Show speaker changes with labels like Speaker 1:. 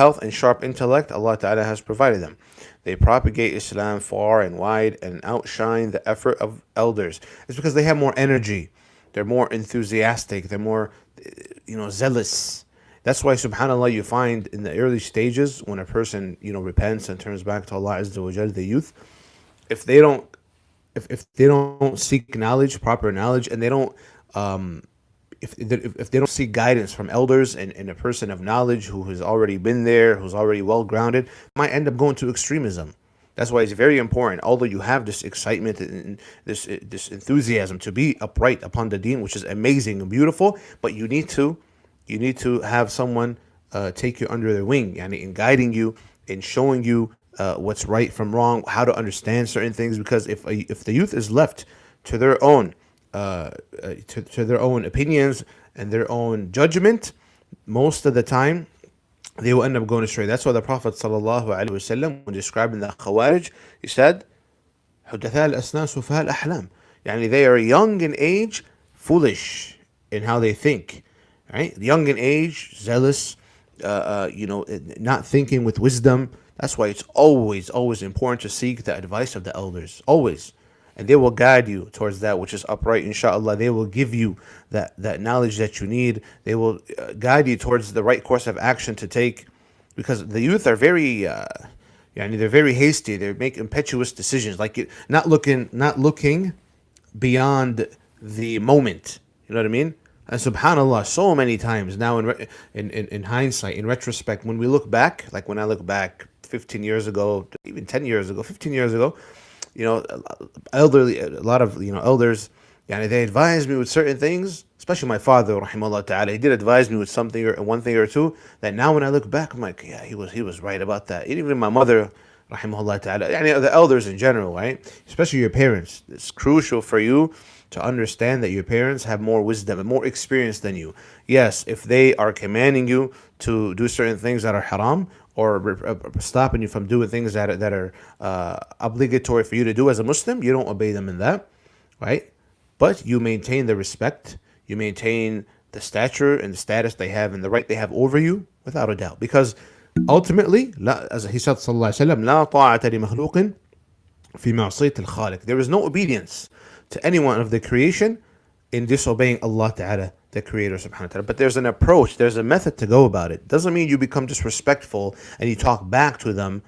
Speaker 1: health and sharp intellect Allah Ta'ala has provided them. They propagate Islam far and wide and outshine the effort of elders. It's because they have more energy, they're more enthusiastic, they're more, zealous. That's why, subhanAllah, you find in the early stages when a person, repents and turns back to Allah Azza wa Jal, the youth, if they don't, if they don't seek knowledge, proper knowledge, and they don't, if they don't seek guidance from elders and a person of knowledge who has already been there, who's already well grounded, might end up going to extremism. That's why it's very important. Although you have this excitement and this enthusiasm to be upright upon the Deen, which is amazing and beautiful, but you need to have someone take you under their wing, and in guiding you, in showing you what's right from wrong, how to understand certain things. Because if the youth is left to their own to their own opinions and their own judgment, most of the time they will end up going astray. That's why the Prophet sallallahu alaihi wasallam, when describing the Khawarij, he said, "حدثاء الأسنان سفهاء الأحلام." Yani they are young in age, foolish in how they think. Right? Young in age, zealous, not thinking with wisdom. That's why it's always, always important to seek the advice of the elders. Always. And they will guide you towards that which is upright, inshallah. They will give you that knowledge that you need. They will guide you towards the right course of action to take. Because the youth are very, they're very hasty. They make impetuous decisions, like not looking beyond the moment. You know what I mean? And subhanallah, so many times now in hindsight, in retrospect, when we look back, like when I look back 15 years ago, even 10 years ago, 15 years ago, a lot of elders, they advised me with certain things, especially my father, rahimahullah ta'ala. He did advise me with something or one thing or two that now when I look back, I'm like, yeah, he was right about that. Even my mother, rahimahullah ta'ala, the elders in general, right? Especially your parents. It's crucial for you to understand that your parents have more wisdom and more experience than you. Yes, if they are commanding you to do certain things that are haram, or stopping you from doing things that are obligatory for you to do as a Muslim, you don't obey them in that, right? But you maintain the respect, you maintain the stature and the status they have and the right they have over you, without a doubt. Because ultimately, as he said, sallallahu alaihi wasallam, لا طاعة لمخلوق في معصية الخالق. There is no obedience to anyone of the creation in disobeying Allah Ta'ala, the Creator subhanahu wa ta'ala. But there's a method to go about it. Doesn't mean you become disrespectful and you talk back to them